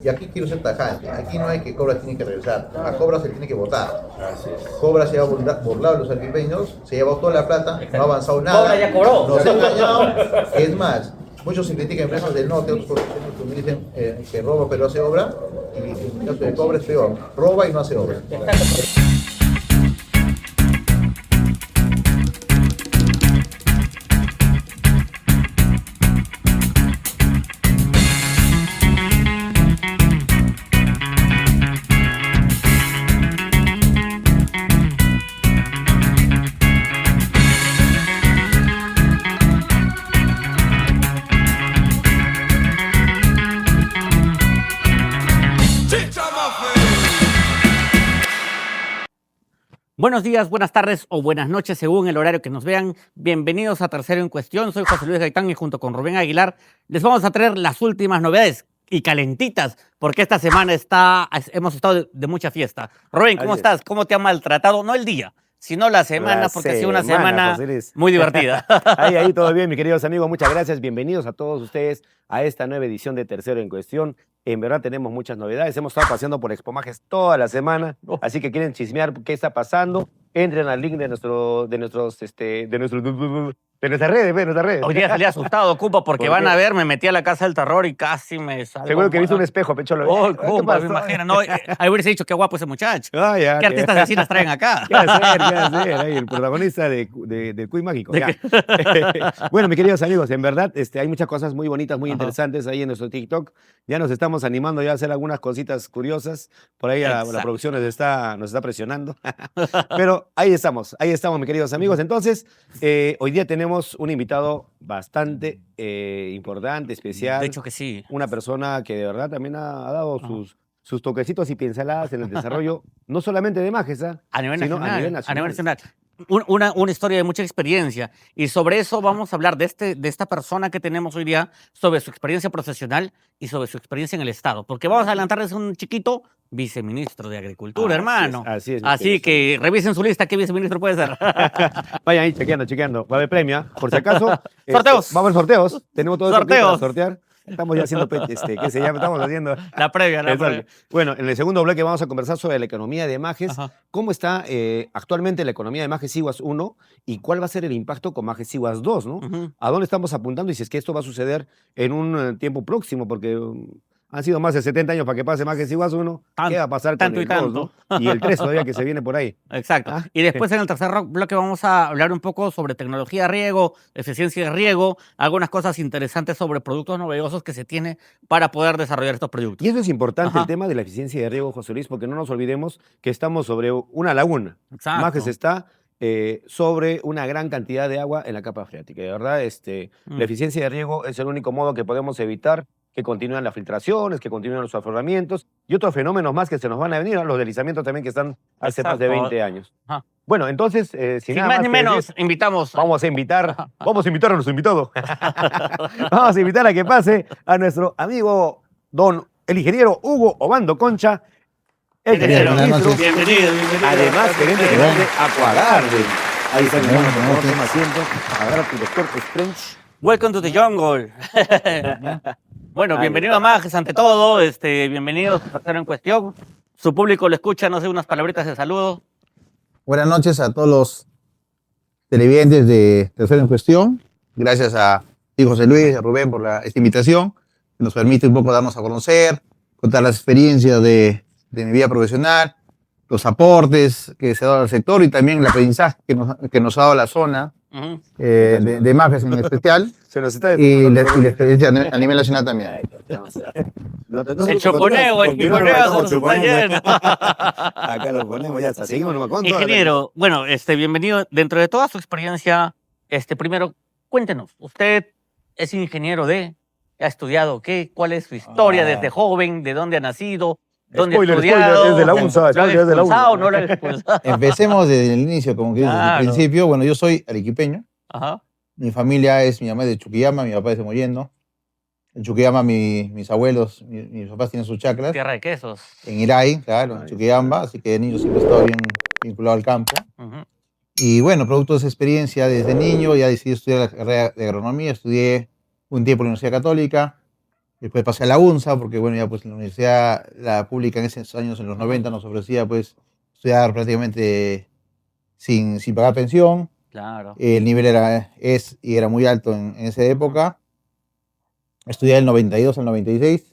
Y aquí quiero ser tajante, aquí no hay que Cobra tiene que regresar, a Cobra se tiene que votar. Cobra se ha burlado de los arequipeños, se llevó toda la plata, no ha avanzado nada. Cobra ya cobró. Nos ha engañado, es más, muchos se critican empresas del norte, otros que me dicen que roba pero hace obra, y el caso de Cobra es peor, roba y no hace obra. Buenos días, buenas tardes o buenas noches según el horario que nos vean. Bienvenidos a Tercero en Cuestión. Soy José Luis Gaitán y junto con Rubén Aguilar les vamos a traer las últimas novedades y calentitas porque esta semana hemos estado de mucha fiesta. Rubén, ¿cómo estás? ¿Cómo te ha maltratado? No el día, sino la semana, porque ha sido una semana muy divertida. Ahí, todo bien, mis queridos amigos. Muchas gracias. Bienvenidos a todos ustedes a esta nueva edición de Tercero en Cuestión. En verdad tenemos muchas novedades. Hemos estado paseando por Expomajes toda la semana, así que quieren chismear qué está pasando. Entren al link de nuestras redes. Hoy día salí asustado, Cupa, porque van a ver, me metí a la casa del terror y casi me salgo. Seguro que viste un espejo, Pecholo. Oh, Cupa, me imagino. No, ahí hubiese dicho, qué guapo ese muchacho. ¿Qué artistas de cine traen acá? ¿Qué hacer? Ahí, el protagonista de Cuy Mágico. Bueno, mis queridos amigos, en verdad hay muchas cosas muy bonitas, muy interesantes ahí en nuestro TikTok. Ya nos estamos animando ya a hacer algunas cositas curiosas. Por ahí la producción nos está presionando. Pero ahí estamos, mis queridos amigos. Entonces, hoy día tenemos un invitado bastante importante, especial. De hecho que sí. Una persona que de verdad también ha dado sus toquecitos y pinceladas en el desarrollo, no solamente de Majes, a nivel nacional. Una historia de mucha experiencia. Y sobre eso vamos a hablar de esta persona que tenemos hoy día, sobre su experiencia profesional y sobre su experiencia en el Estado. Porque vamos a adelantarles un chiquito viceministro de Agricultura, hermano. Así es. Así que revisen su lista, ¿qué viceministro puede ser? Vayan ahí chequeando. Va a haber premio, por si acaso. Sorteos. Vamos a haber sorteos. Tenemos todo eso para Sorteos. sortear. Estamos ya haciendo, ¿qué se llama? Estamos haciendo La previa. Bueno, en el segundo bloque vamos a conversar sobre la economía de Majes. Ajá. ¿Cómo está actualmente la economía de Majes Iguas 1 y cuál va a ser el impacto con Majes Iguas 2, ¿no? ¿A dónde estamos apuntando y si es que esto va a suceder en un tiempo próximo? Porque han sido más de 70 años para que pase Majes Iguas 1. ¿Qué va a pasar con el 2, ¿no? Y el 3 todavía que se viene por ahí. Exacto. Y después en el tercer bloque vamos a hablar un poco sobre tecnología de riego, eficiencia de riego, algunas cosas interesantes sobre productos novedosos que se tiene para poder desarrollar estos productos. Y eso es importante, el tema de la eficiencia de riego, José Luis, porque no nos olvidemos que estamos sobre una laguna. Exacto. Majes está sobre una gran cantidad de agua en la capa freática. De verdad, la eficiencia de riego es el único modo que podemos evitar que continúen las filtraciones, que continúen los afloramientos y otros fenómenos más que se nos van a venir, los deslizamientos también que están hace más de 20 años. Ajá. Bueno, entonces, sin nada más ni menos, decir, invitamos. Vamos a invitar a nuestro invitado. Vamos a invitar a que pase a nuestro amigo el ingeniero Hugo Obando Concha, el Ingeniero, ministro. bienvenido. Además, gerente general de Aquagarden. Ahí está mi hermano, por favor, toma asiento. Agarra tu doctor Strange. Welcome to the jungle. Bueno, bienvenido a Majes ante todo. Bienvenidos a Tercero en Cuestión. Su público lo escucha, no sé, unas palabritas de saludo. Buenas noches a todos los televidentes de Tercero en Cuestión. Gracias a José Luis y a Rubén por esta invitación, que nos permite un poco darnos a conocer, contar las experiencias de mi vida profesional, los aportes que se ha dado al sector y también el aprendizaje que nos ha dado la zona de Majes en especial. Se nos está Y la experiencia a nivel nacional también. El choconeo se nos está yendo. Acá lo ponemos, ya está. Seguimos nomás con Ingeniero, bueno, bienvenido. Dentro de toda su experiencia, primero, cuéntenos, usted es ingeniero ha estudiado qué, cuál es su historia desde joven, de dónde ha nacido, dónde ha estudiado. Desde la UNSA. ¿Lo han expulsado o no lo han expulsado? Empecemos desde el inicio, como que desde el principio. Bueno, yo soy arequipeño. Ajá. Mi familia mi mamá es de Chuquillama, mi papá es de Mollendo. En Chuquillama mis abuelos, mis papás tienen sus chacras. Tierra de quesos. En Iray, claro, en Chuquillamba, así que de niño siempre he estado bien vinculado al campo. Y bueno, producto de esa experiencia desde niño, ya decidí estudiar la carrera de agronomía, estudié un tiempo en la Universidad Católica, Después pasé a la UNSA, porque bueno, ya pues la universidad, la pública en esos años, en los 90, nos ofrecía pues estudiar prácticamente sin pagar pensión. Claro. El nivel era muy alto en esa época. Estudié del 92 al 96.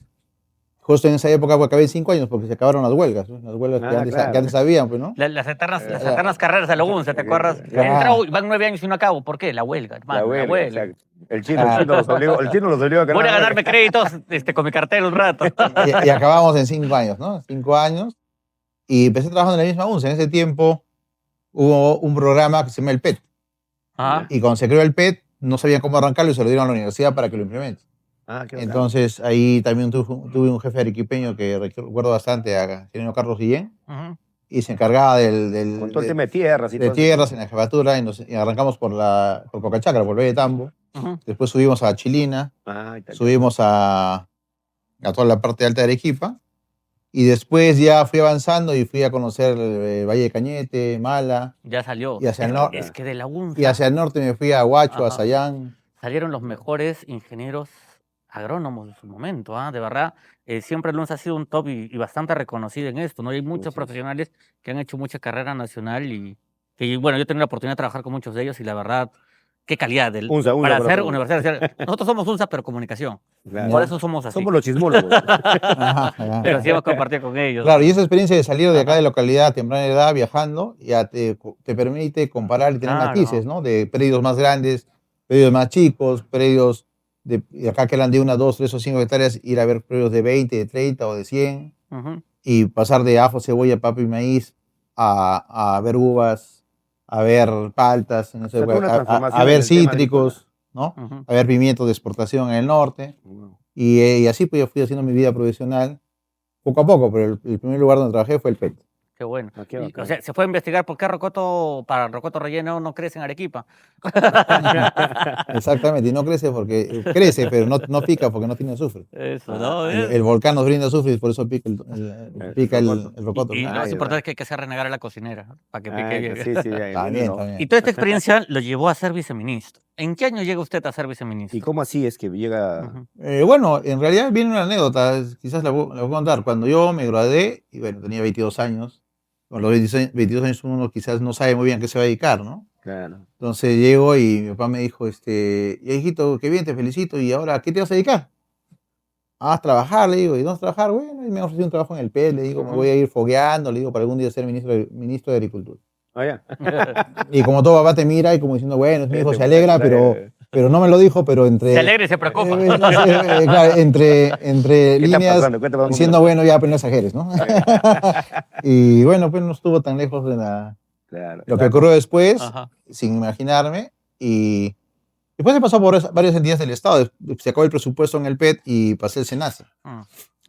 Justo en esa época pues, acabé en 5 años porque se acabaron las huelgas. ¿No? Las huelgas que Claro. antes habían, pues, ¿no? Las eternas carreras de la UNSA, ¿te acuerdas? Claro. Entró, van 9 años y no acabo. ¿Por qué? La huelga, hermano, la huelga. exacto. El chino los obligó a ganar. Voy a ganarme créditos con mi cartel un rato. Y acabamos en 5 años, ¿no? 5 años. Y empecé trabajando en la misma UNSA. En ese tiempo hubo un programa que se llama el PET. Ajá. Y cuando se creó el PET, no sabían cómo arrancarlo y se lo dieron a la universidad para que lo implemente. Qué bacán. Entonces, ahí también tuve un jefe arequipeño que recuerdo bastante, a Genio Carlos Guillén, Ujú. y se encargaba Con todo el tema de tierras y de todo tierras en la jefatura, y arrancamos por Cocachacra, por Valle de Tambo. Ujú. Después subimos a Chilina, está bien. subimos a toda la parte alta de Arequipa, y después ya fui avanzando y fui a conocer Valle de Cañete, Mala, Ya salió. Y hacia el norte. Es que de la UNSA y hacia el norte me fui a Huacho, a Ajá. Sayán. salieron los mejores ingenieros agrónomos de su momento, ¿ah? De verdad, siempre el UNSA ha sido un top y bastante reconocido en esto, ¿no? Hay muchos Sí. profesionales que han hecho mucha carrera nacional y bueno, yo he tenido la oportunidad de trabajar con muchos de ellos y la verdad, qué calidad UNSA, para por ser favor. universidad. Nosotros somos UNSA, pero comunicación. Claro. Por eso somos así. Somos los chismólogos. Ajá. Pero sí hemos compartido con ellos. Claro, y esa experiencia de salir de acá Ajá. de localidad a temprana edad viajando ya te permite comparar y tener Claro. matices, ¿no? De predios más grandes, predios más chicos, predios de acá que eran de 1, 2, 3 o 5 hectáreas, ir a ver predios de 20, de 30 o de 100, Ujú. y pasar de ajo, cebolla, papa y maíz a ver uvas, a ver paltas, no sé, O sea, fue una transformación a en ver el tema cítricos, ¿no? Ujú. A ver pimientos de exportación en el norte. Y así pues yo fui haciendo mi vida profesional poco a poco, pero el primer lugar donde trabajé fue el PET. Qué bueno. Qué Y, bacán. o sea, se fue a investigar por qué para el rocoto relleno no crece en Arequipa. Exactamente, y no crece porque crece, pero no pica porque no tiene azufre. Eso, ¿no? El volcán nos brinda azufre y por eso pica el rocoto. Y lo Ah, más ya importante va. es que hay que hacer renegar a la cocinera para que pique bien. Sí, sí, ahí, También, ¿no? también. Y toda esta experiencia lo llevó a ser viceministro. ¿En qué año llega usted a ser viceministro? ¿Y cómo así es que llega? Ujú. Bueno, en realidad viene una anécdota, quizás la voy a contar. Cuando yo me gradué, y bueno, tenía 22 años, con los 22 años uno quizás no sabe muy bien a qué se va a dedicar, ¿no? Claro. Entonces llego y mi papá me dijo, ya hijito, qué bien, te felicito, ¿y ahora a qué te vas a dedicar? A trabajar, le digo, ¿y dónde vas a trabajar? Bueno, y me ofreció un trabajo en el PET, le digo, me voy a ir fogueando, le digo, para algún día ser ministro de Agricultura. Ya. Y como todo papá te mira y como diciendo, bueno, mi hijo se alegra, pero no me lo dijo, pero entre... Se alegra y se preocupa. Claro, entre ¿Qué está líneas, pasando? ¿Qué está pasando? diciendo, bueno, ya, pues no exageres, ¿no? Y bueno, pues no estuvo tan lejos de Claro. lo que ocurrió después, Ajá. sin imaginarme, y después se pasó por varias entidades del Estado, se acabó el presupuesto en el PET y pasé el SENASA.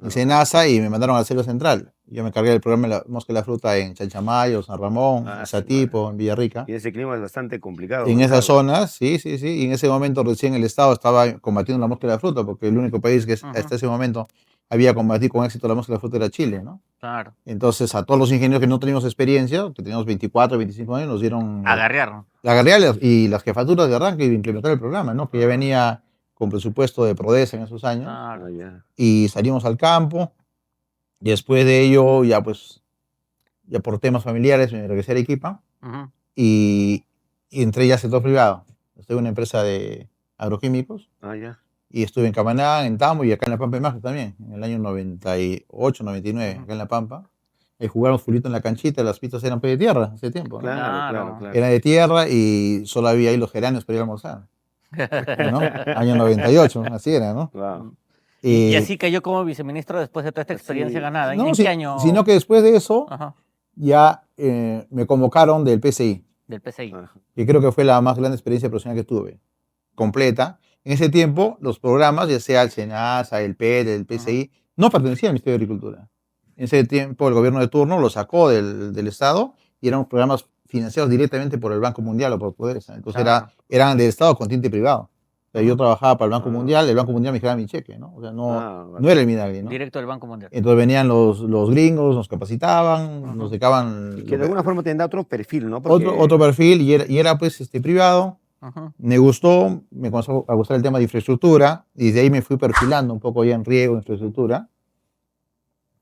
El SENASA y me mandaron al Selva Central. Yo me cargué del programa de la mosca de la fruta en Chanchamayo, San Ramón, en Satipo, en Villarrica. Y ese clima es bastante complicado. En ¿no? esas zonas, sí. Y en ese momento recién el Estado estaba combatiendo la mosca de la fruta, porque el único país que hasta ese momento había combatido con éxito la mosca de la fruta era Chile, ¿no? Claro. Entonces a todos los ingenieros que no teníamos experiencia, que teníamos 24, 25 años, nos dieron Agarrear. la guerrilla y las jefaturas de arranque y de implementar el programa, ¿no? Que ya venía con presupuesto de Prodesa en esos años. Claro. Ya. Y salimos al campo. Y después de ello, ya por temas familiares, me regresé a Arequipa Ujú. y entré ya al sector privado. Estoy en una empresa de agroquímicos Ya. y estuve en Camaná, en Tambo y acá en La Pampa de Maje también, en el año 98, 99, acá en La Pampa. Ahí jugábamos fulito en la canchita, las pistas eran de tierra hace tiempo, ¿no? Claro. Era de tierra y solo había ahí los geranios para ir a almorzar, ¿no? Año 98, así era, ¿no? Wow. Y así cayó como viceministro después de toda esta experiencia ganada. ¿En qué año? Sino que después de eso Ajá. ya me convocaron del PCI, Del PCI. que creo que fue la más grande experiencia profesional que tuve, completa. En ese tiempo, los programas, ya sea el SENASA, el PET, el PCI, no pertenecían al Ministerio de Agricultura. En ese tiempo, el gobierno de turno lo sacó del Estado y eran programas financiados directamente por el Banco Mundial o por Poderes. Entonces eran del Estado con tinte privado. O sea, yo trabajaba para el Banco Mundial, el Banco Mundial me generaba mi cheque, ¿no? O sea, no era el Minagri, ¿no? Directo del Banco Mundial. Entonces venían los gringos, nos capacitaban, nos dedicaban... Y que de alguna forma te da otro perfil, ¿no? Otro perfil y era pues privado, Ajá. Me gustó, me comenzó a gustar el tema de infraestructura y de ahí me fui perfilando un poco ya en riego, infraestructura.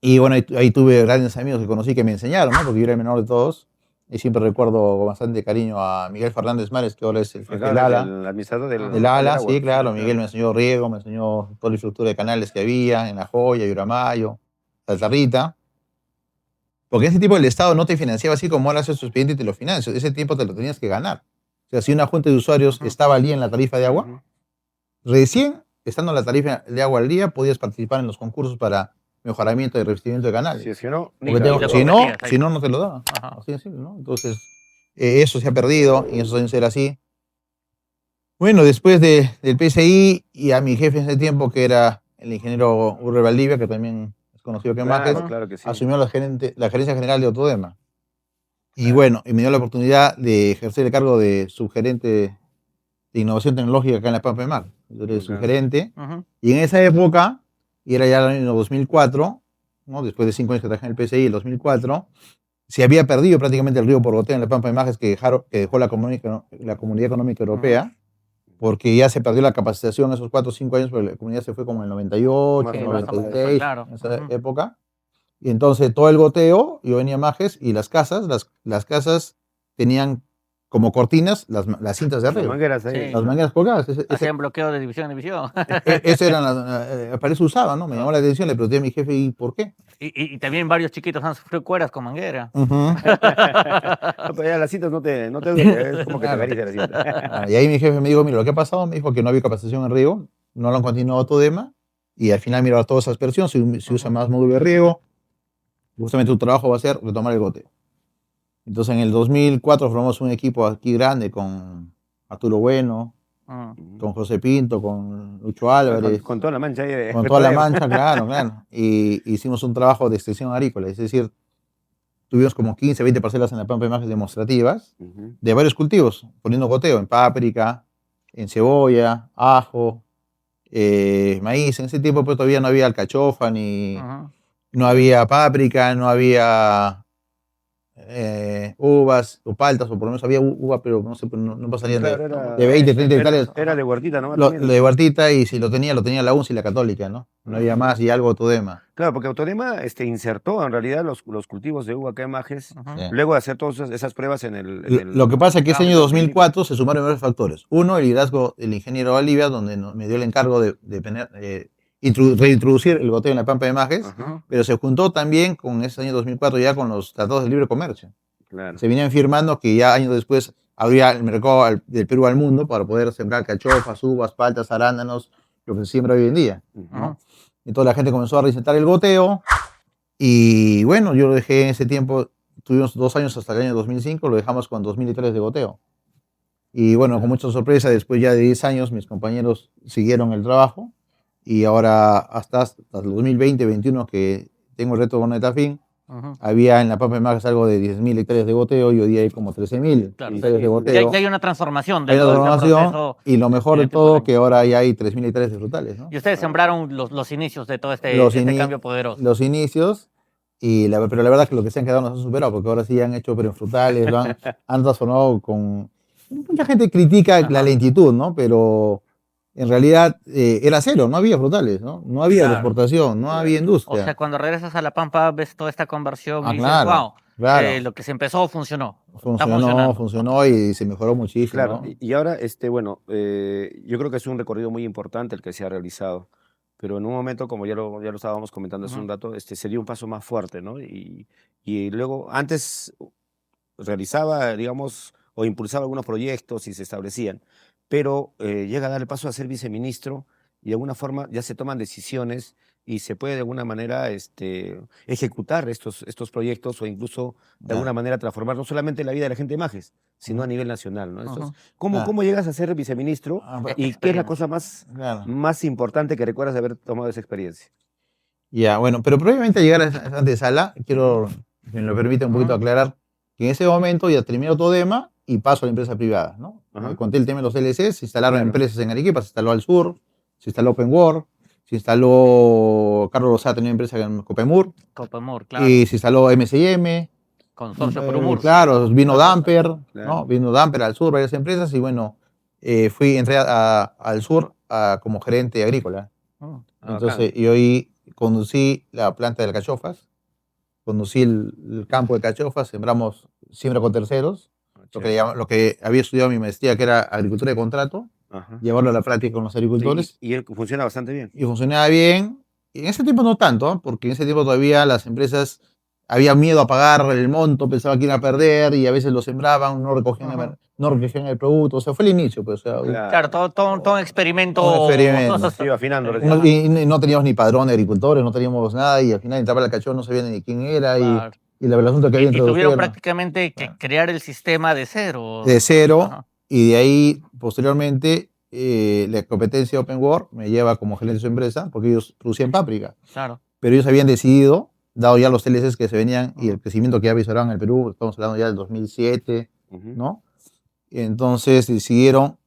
Y bueno, ahí tuve grandes amigos que conocí que me enseñaron, ¿no? Porque yo era el menor de todos. Y siempre recuerdo con bastante cariño a Miguel Fernández Mares, que ahora es el jefe del ALA. El administrador Del Ajá. ALA, agua. sí, claro. Miguel me enseñó riego, me enseñó toda la infraestructura de canales que había en La Joya, Yuramayo, Santa Rita. Porque en ese tiempo el Estado no te financiaba así como ahora hace su expediente y te lo financia. Ese tiempo te lo tenías que ganar. O sea, si una junta de usuarios estaba al día en la tarifa de agua, recién estando en la tarifa de agua al día, podías participar en los concursos para mejoramiento y revestimiento de canales. Si es que no, Porque si no, no te lo da. Ajá. Así de simple, ¿no? Entonces, eso se ha perdido y eso debe ser así. Bueno, después del PSI y a mi jefe en ese tiempo, que era el ingeniero Urre Valdivia, que también es conocido que Majes, claro que sí. asumió la gerencia general de Autodema. Y bueno, y me dio la oportunidad de ejercer el cargo de subgerente de innovación tecnológica acá en La Pampa de Mar. Yo era subgerente. Ajá. Y en esa época, y era ya el año 2004, ¿no? Después de 5 años que trabajé en el PSI, el 2004, se había perdido prácticamente el río por goteo en La Pampa de Majes que dejó la Comunidad Económica Europea, porque ya se perdió la capacitación esos 4 o 5 años, porque la comunidad se fue como en el 98, Sí, 96, claro. en esa época. Y entonces todo el goteo, yo venía a Majes y las casas tenían como cortinas las cintas de Las arriba. mangueras ahí. Sí. Las mangueras colgadas. Hacían bloqueo de división en división. Ese eran para eso usaba, ¿no? Me llamó la atención, le pregunté a mi jefe, ¿y por qué? Y también varios chiquitos han sufrido cueras con manguera. Ujú. No, pero ya las cintas no te duele, es como que te Claro. acaricia la cinta. Y ahí mi jefe me dijo, mira, lo que ha pasado, me dijo que no había capacitación en riego, no lo han continuado Autodema, y al final, mira, toda esa aspersión, se usa más módulo de riego, justamente tu trabajo va a ser retomar el goteo. Entonces en el 2004 formamos un equipo aquí grande con Arturo Bueno, con José Pinto, con Lucho Álvarez, Con toda la mancha ahí de con toda la mancha, claro. Y hicimos un trabajo de extensión agrícola, es decir, tuvimos como 15, 20 parcelas en La Pampa de Majes demostrativas de varios cultivos, poniendo goteo en páprica, en cebolla, ajo, maíz. En ese tiempo pues todavía no había alcachofa, ni no había páprica, no había uvas o paltas, o por lo menos había uva, pero no sé, no pasarían de 20, 30 hectáreas. Era de huertita, ¿no? Lo de Huertita, y si lo tenía la UNS y la Católica, ¿no? No había más, y algo Autodema. Claro, porque Autodema insertó en realidad los cultivos de uva acá en Majes, Sí. luego de hacer todas esas pruebas en el Lo que pasa es que ese año campo, 2004 se sumaron varios factores. Uno, el liderazgo del ingeniero Valdivia, donde me dio el encargo de reintroducir el goteo en La Pampa de Majes, pero se juntó también con ese año 2004 ya con los tratados de libre comercio. Claro. Se venían firmando que ya años después habría el mercado del Perú al mundo para poder sembrar cachofas, uvas, paltas, arándanos, lo que se siembra hoy en día, ¿no? Entonces la gente comenzó a recetar el goteo y bueno, yo lo dejé en ese tiempo, tuvimos 2 años hasta el año 2005, lo dejamos con 2.000 hectáreas de goteo. Y bueno, con mucha sorpresa, después ya de 10 años, mis compañeros siguieron el trabajo y ahora hasta el 2020-2021 que tengo el reto con Netafin, había en La Pampa de Majes algo de 10.000 hectáreas de goteo y hoy día hay como 13.000 hectáreas de goteo. Ya hay una transformación. Hay una transformación proceso, y lo mejor de todo que ahora ya hay 3.000 hectáreas de frutales, ¿no? Y ustedes sembraron los inicios de todo este cambio poderoso. Los inicios, pero la verdad es que lo que se han quedado nos han superado, porque ahora sí han hecho frutales, han transformado con... Mucha gente critica la lentitud, ¿no? Pero en realidad era cero, no había frutales, ¿no? No había exportación, no había industria. O sea, cuando regresas a La Pampa ves toda esta conversión y dices, claro, wow, claro. Lo que se empezó funcionó. Funcionó y se mejoró muchísimo. Claro, ¿no? y ahora, bueno, yo creo que es un recorrido muy importante el que se ha realizado, pero en un momento, como ya lo estábamos comentando hace un rato, se dio un paso más fuerte, ¿no? Y luego, antes realizaba, digamos, o impulsaba algunos proyectos y se establecían, pero llega a dar el paso a ser viceministro y de alguna forma ya se toman decisiones y se puede de alguna manera ejecutar estos proyectos o incluso de alguna manera transformar no solamente la vida de la gente de Majes, sino a nivel nacional, ¿no? ¿Cómo llegas a ser viceministro y qué es la cosa más importante que recuerdas de haber tomado esa experiencia? Ya, bueno, pero previamente a llegar a esa antesala, quiero, si me lo permite un poquito aclarar, que en ese momento ya terminó Autodema y paso a la empresa privada, ¿no? Conté el tema de los LC, se instalaron empresas en Arequipa, se instaló Al Sur, se instaló OpenWorld, se instaló Carlos Rosada, tenía una empresa en Copemur, claro. y se instaló MSIM, Consorcio Promur. claro, vino Damper, ¿no? Vino Damper Al Sur, varias empresas, y bueno, entré al sur como gerente agrícola. Entonces, bacán. yo ahí conducí la planta de alcachofas, conducí el campo de alcachofas, sembramos siembra con terceros, lo que había estudiado mi maestría, que era agricultura de contrato, Ajá. llevarlo a la práctica con los agricultores, Y él funciona bastante bien. y funcionaba bien. Y en ese tiempo no tanto, ¿ah? Porque en ese tiempo todavía las empresas había miedo a pagar el monto, pensaban que iban a perder y a veces lo sembraban, Ajá. no recogían el producto. O sea, fue el inicio, pues, o sea, Claro, todo un experimento. un experimento. Se iba afinando Sí. recién. Y no teníamos ni padrón de agricultores, no teníamos nada, y al final entraba el cachorro, no sabía ni quién era, Claro. y el asunto que había Y tuvieron introducido prácticamente que crear el sistema de cero. de cero, Ajá. y de ahí, posteriormente, la competencia Open World me lleva como gerente de su empresa, porque ellos producían páprica. Claro. Pero ellos habían decidido, dado ya los TLCs que se venían y el Ujú. crecimiento que ya visoraban en el Perú, estamos hablando ya del 2007, Ujú. ¿no? Y entonces decidieron,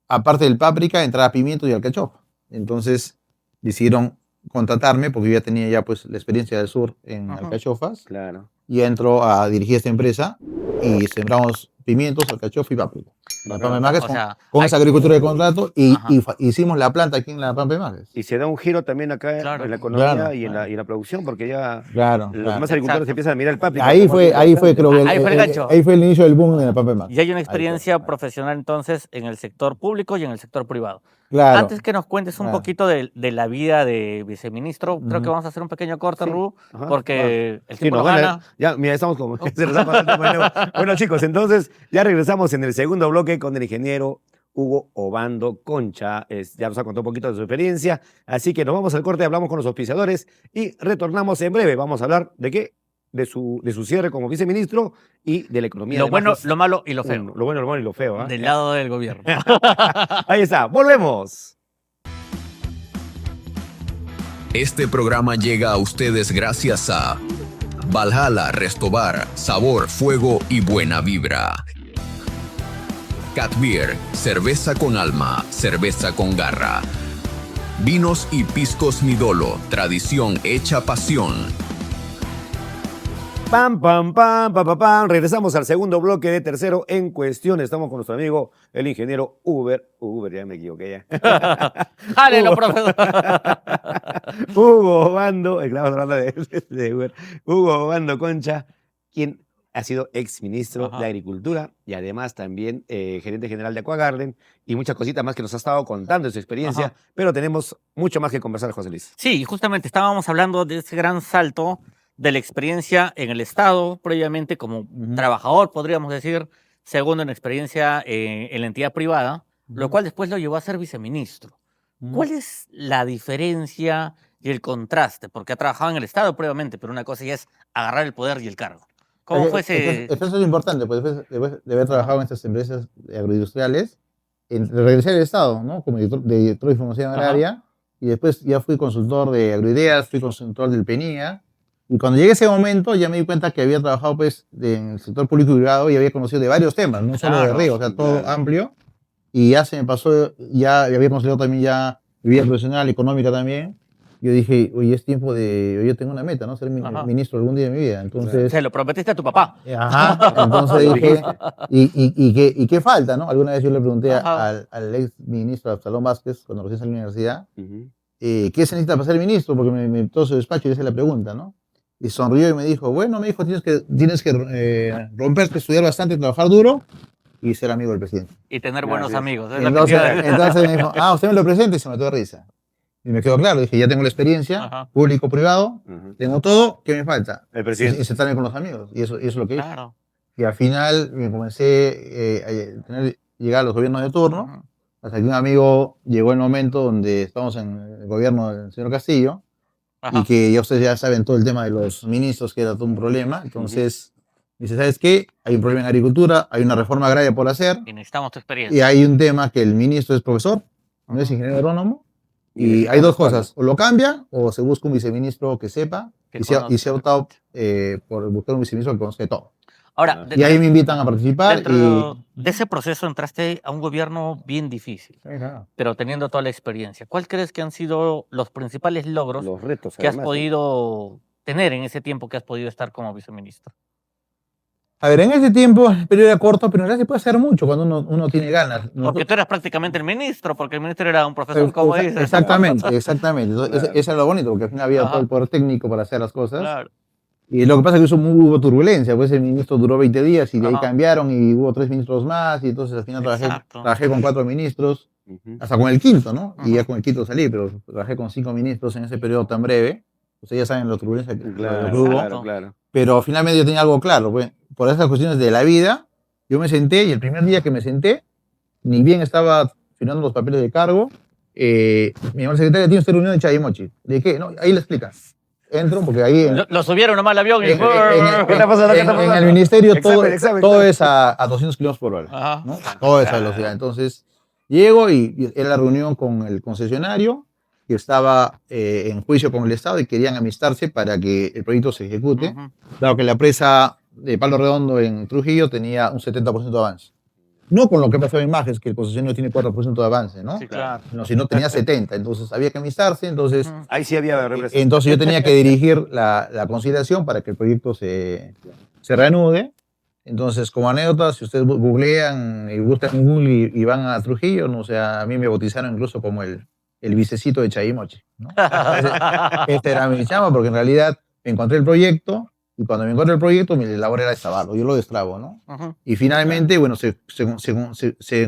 aparte del páprica, entrar a pimiento y alcachofa. Entonces decidieron contratarme, porque yo ya tenía ya pues la experiencia del sur en Ajá. alcachofas, Claro. y entro a dirigir esta empresa y sembramos pimientos, alcachofa y páprica. La Bacán. Pampa de Majes O con, sea, con hay- esa agricultura de contrato Ajá. hicimos la planta aquí en la Pampa de Majes. Y se da un giro también acá Claro. en la economía Claro. y en la producción, porque ya Claro, los claro. demás agricultores Exacto. empiezan a mirar el páprica. Ahí como algo fue interesante. creo que Ahí fue el gancho. ahí fue el inicio del boom en la Pampa de Majes. Y hay una Ahí experiencia fue. profesional entonces en el sector público y en el sector privado. Claro. Antes que nos cuentes un Claro. poquito de la vida de viceministro, creo que Ujú. vamos a hacer un pequeño corte, Sí. Ru, Ajá. porque el Sí, tiempo nos nos van gana. ya, mira, estamos como se nos ha pasado el tiempo de nuevo. Bueno, chicos, entonces ya regresamos en el segundo bloque con el ingeniero Hugo Obando Concha. Ya nos ha contado un poquito de su experiencia, así que nos vamos al corte, hablamos con los auspiciadores y retornamos en breve. Vamos a hablar de qué, de su cierre como viceministro y de la economía. Lo de bueno, Majes. lo malo y lo feo. Lo bueno, lo bueno y lo feo. ¿Ah? Del Ya. lado del gobierno. Ahí está, volvemos. Este programa llega a ustedes gracias a Valhalla Restobar, sabor, fuego y buena vibra. Cat Beer, cerveza con alma, cerveza con garra. Vinos y piscos Midolo, tradición hecha pasión. Pam, pam, pam, pam, pam, pam. Regresamos al segundo bloque de Tercero en Cuestión. Estamos con nuestro amigo, el ingeniero Uber, ya me equivoqué ya. ¡Jálelo, profesor! Hugo Obando, estamos hablando de Uber. Hugo Obando Concha, quien ha sido ex ministro Ajá. de Agricultura y además también gerente general de Aquagarden y muchas cositas más que nos ha estado contando de su experiencia, Ajá. pero tenemos mucho más que conversar, José Luis. Sí, justamente estábamos hablando de ese gran salto de la experiencia en el Estado, previamente como trabajador, podríamos decir, segundo en experiencia en la entidad privada, lo cual después lo llevó a ser viceministro. ¿Cuál es la diferencia y el contraste? Porque ha trabajado en el Estado previamente, pero una cosa ya es agarrar el poder y el cargo. ¿Cómo fue ese...? Eso es importante, pues después de haber trabajado en estas empresas agroindustriales, regresé al Estado, ¿no? Como director de información Ajá. agraria, y después ya fui consultor de Agroideas, fui consultor del PENIA, y cuando llegué a ese momento ya me di cuenta que había trabajado pues en el sector público y privado y había conocido de varios temas, no solo de Claro, río, o sea, todo claro. amplio, y ya se me pasó, ya había conocido también ya mi vida profesional, económica también. Yo dije, oye, es tiempo de, yo tengo una meta, ¿no? Ser Ajá. ministro algún día de mi vida. Entonces, Se lo prometiste a tu papá. ajá, entonces dije, ¿y qué falta, no? Alguna vez yo le pregunté Ajá. al ex ministro Absalón Vázquez, cuando recién salió de la universidad, Ujú. ¿qué se necesita para ser ministro? Porque todo su despacho y le hice la pregunta, ¿no? Y sonrió y me dijo, bueno, me dijo, tienes que romperte, estudiar bastante, trabajar duro y ser amigo del presidente. Y tener Así buenos es. amigos. es Y lo que te iba a decir. entonces me dijo, usted me lo presenta y se me mató de risa. Y me quedó claro, dije, ya tengo la experiencia, Ajá. público-privado, Ujú. tengo todo, ¿qué me falta? El presidente. Y sentarme con los amigos. Y eso es lo que hice. Claro. Y al final me comencé llegar a los gobiernos de turno, Ujú. hasta que un amigo llegó el momento donde estamos en el gobierno del señor Castillo, Ajá. y que ya ustedes ya saben todo el tema de los ministros, que era todo un problema. Entonces, dice, ¿sabes qué? Hay un problema en agricultura, hay una reforma agraria por hacer, Y necesitamos tu experiencia. y hay un tema que el ministro es profesor, no es ingeniero agrónomo, y hay dos cosas, o lo cambia o se busca un viceministro que sepa, Que y se ha conozca. optado por buscar un viceministro que conozca de todo. Ahora, Y ahí me invitan a participar dentro de ese proceso entraste a un gobierno bien difícil, y... pero teniendo toda la experiencia. ¿Cuál crees que han sido los principales logros Los retos, que has además, ¿no? podido tener en ese tiempo que has podido estar como viceministro? A ver, en ese tiempo el periodo era corto, pero en realidad se puede hacer mucho cuando uno tiene ganas. Porque tú eras prácticamente el ministro, porque el ministro era un profesor, como dices. Exactamente, exactamente. Entonces, Claro. eso es lo bonito, porque al final había Ajá. todo el poder técnico para hacer las cosas. Claro. Y lo que pasa es que hubo turbulencia, pues el ministro duró 20 días y de ahí Ajá. cambiaron y hubo 3 ministros más y entonces al final Exacto. trabajé con 4 ministros, Ujú. hasta con el quinto, ¿no? Y ya Ajá. con el quinto salí, pero trabajé con 5 ministros en ese periodo tan breve. Ustedes ya saben la turbulencia lo Claro, que hubo. claro, claro. Pero finalmente yo tenía algo claro, pues, por esas cuestiones de la vida, yo me senté y el primer día que me senté, ni bien estaba firmando los papeles de cargo, me llamó el secretario, tiene usted reunión en Chayimochi. ¿De qué? No, ahí le explica. Entro, porque ahí Lo subieron nomás al avión y... en, en- en- ¿Qué está pasando? ¿Qué está en pasando? el ministerio Examen, todo examen. es a 200 kilómetros por hora. Ajá. ¿no? Todo es a velocidad. Entonces, llego y era la reunión con el concesionario que estaba en juicio con el Estado y querían amistarse para que el proyecto se ejecute. Ujú. Dado que la presa de Palo Redondo en Trujillo tenía un 70% de avance. No con lo que pasó en Majes, que el concesionario tiene 4% de avance, ¿no? Sí, claro. No, sino tenía 70%. Entonces, había que amistarse. Entonces, Ujú. Ahí sí había representación. entonces yo tenía que dirigir la conciliación para que el proyecto se reanude. Entonces, como anécdota, si ustedes googlean y buscan en Google y van a Trujillo, no, o sea, a mí me bautizaron incluso como el vicecito de Chayimochi, ¿no? Entonces, este era mi chama, porque en realidad me encontré el proyecto y cuando me encontré el proyecto, mi labor era destrabarlo, yo lo destrabo, ¿no? Ujú. Y finalmente, bueno, se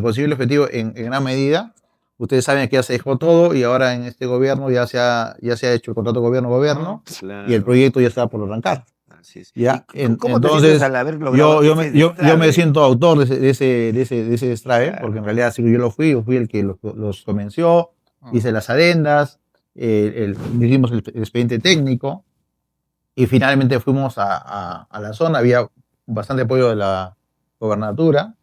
consiguió el objetivo en gran medida. Ustedes saben que ya se dejó todo y ahora en este gobierno ya se ha hecho el contrato gobierno-gobierno y el proyecto ya está por arrancar. Así es. Ya, ¿Y cómo te entonces, sientes al haber logrado yo ese me destrabe? siento autor de ese destrabe, Claro. porque en realidad sí, yo fui el que los convenció, hice las adendas, hicimos el expediente técnico y finalmente fuimos a la zona, había bastante apoyo de la gobernatura,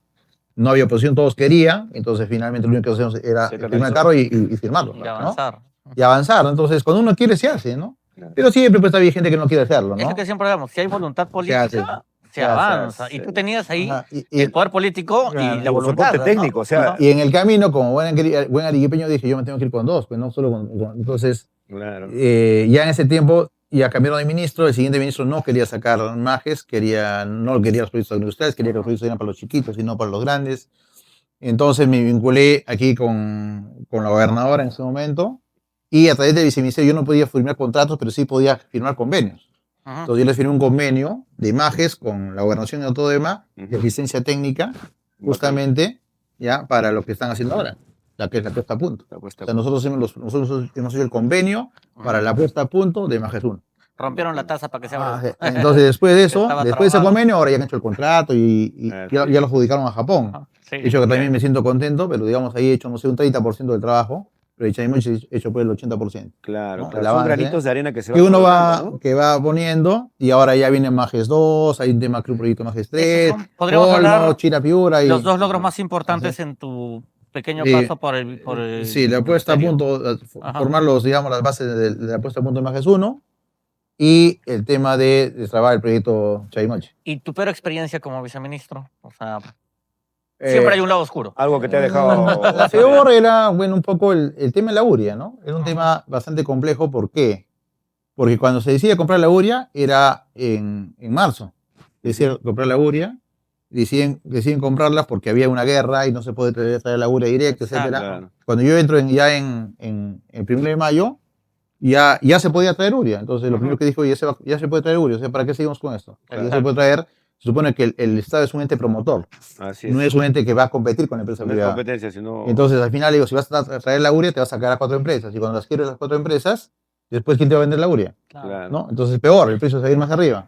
no había oposición, todos querían, entonces finalmente lo único que hacíamos era Se firmar el canalizó. carro y firmarlo. Y ¿no? avanzar. Y avanzar. Entonces, cuando uno quiere, se hace, ¿no? Claro. Pero siempre pues, había gente que no quiere hacerlo, Es ¿no? lo que siempre hablamos, si hay voluntad política, hace. se Se hace. avanza. Y tú tenías ahí Ajá, y- el poder político Claro, y y la un voluntad. soporte ¿no? técnico, o sea, Ajá. Y en el camino, como buen arequipeño, dije, yo me tengo que ir con dos, pues no solo entonces, claro. ya en ese tiempo, ya cambiaron de ministro, el siguiente ministro no quería sacar Majes, no quería los proyectos industriales, quería que los proyectos eran para los chiquitos y no para los grandes. Entonces me vinculé aquí con la gobernadora en ese momento y a través del viceministerio yo no podía firmar contratos, pero sí podía firmar convenios. Ajá. Entonces yo le firmé un convenio de imágenes con la gobernación de Autodema de Ujú. asistencia técnica, justamente ya para lo que están haciendo ahora, la que es la puesta a punto. La puesta O sea, nosotros hemos hecho el convenio para la puesta a punto de Imágenes 1. Rompieron la taza para que se abra. Entonces después de eso, Estaba después de ese trabajando. convenio, ahora ya han hecho el contrato y ya lo adjudicaron a Japón. Ajá. Sí. De hecho, que también me siento contento, pero digamos ahí he hecho, no sé, un 30% del trabajo, pero Chayimochi he hecho pues el 80%. Claro, ¿no? claro. El Son avance, granitos de arena que se que uno colocando, ¿no? que va poniendo, y ahora ya viene Majes 2, hay un tema Club Proyecto Majes 3, Esos son, podríamos hablar, Chirapiura y... los dos logros más importantes en tu pequeño Sí. paso por el Sí, la puesta a ministerio. punto, Ajá. formar digamos, las bases de la puesta a punto de Majes 1 y el tema de trabajar el proyecto Chayimochi. ¿Y tu peor experiencia como viceministro? O sea, siempre hay un lado oscuro. Algo que te ha dejado. La peor era, bueno, un poco el tema de la uria, ¿no? Era un tema bastante complejo. ¿Por qué? Porque cuando se decide comprar la uria era en marzo. Deciden comprar la uria, deciden comprarla porque había una guerra y no se puede traer la uria directa, etc. Claro. Cuando yo entro ya en el 1 de mayo, ya se podía traer uria. Entonces, lo primero que dijo, ya se puede traer uria. O sea, ¿para qué seguimos con esto? Claro. Ya se puede traer. Se supone que el Estado es un ente promotor, Así es. no es un ente que va a competir con la empresa No es privada. competencia, sino. Entonces, al final, digo, si vas a traer la uria, te vas a sacar a 4 empresas. Y cuando las quieres las 4 empresas, después, ¿quién te va a vender la uria? Claro. ¿No? Entonces, peor, el precio se va a ir más arriba.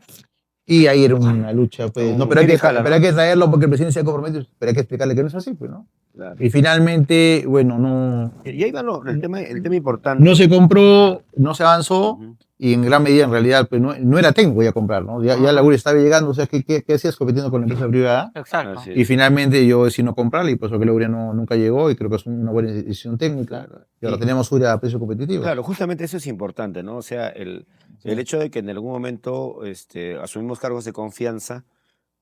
Y ahí era una lucha, pues. No, pero hay que traerlo porque el presidente se ha comprometido, pero hay que explicarle que no es así, pues, ¿no? Claro. Y finalmente, bueno, Y ahí va el tema importante. no se compró, no se avanzó, Ujú. y en gran medida, en realidad, pues, no era técnico ya comprar, ¿no? Ya la uria estaba llegando, o sea, ¿qué hacías compitiendo con la empresa privada? Exacto. Así es. Y finalmente yo decidí no comprarla y por eso que la uria nunca llegó y creo que es una buena decisión técnica. Claro. Y ahora Y- tenemos uria a precio competitivo. Claro, justamente eso es importante, ¿no? O sea, el hecho de que en algún momento asumimos cargos de confianza,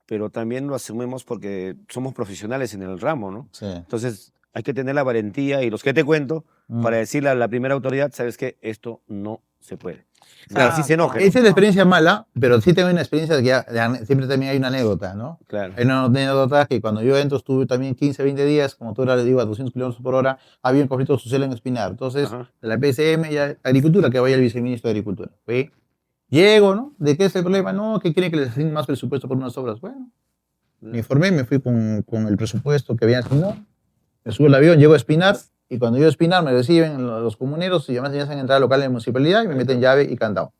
pero también lo asumimos porque somos profesionales en el ramo, ¿no? Sí. Entonces, hay que tener la valentía y los que te cuento para decirle a la primera autoridad, ¿sabes qué? Esto no se puede. Claro, Así se enoje. Esa es la experiencia mala, pero sí tengo una experiencia de que siempre también hay una anécdota, ¿no? Claro. Hay una anécdota que cuando yo entro estuve también 15, 20 días, como tú ahora le digo, a 200 kilómetros por hora, había un conflicto social en Espinar. Entonces, Ajá. de la PSM y Agricultura, que vaya el viceministro de Agricultura. ¿Ve? Llego, ¿no? ¿De qué es el problema? No, que quieren que les asignen más presupuesto por unas obras. Bueno, me informé, me fui con el presupuesto que habían asignado, me subo al avión, llego a Espinar, y cuando llego a Espinar me reciben los comuneros y además ya hacen entrar al local de municipalidad y me meten llave y candado.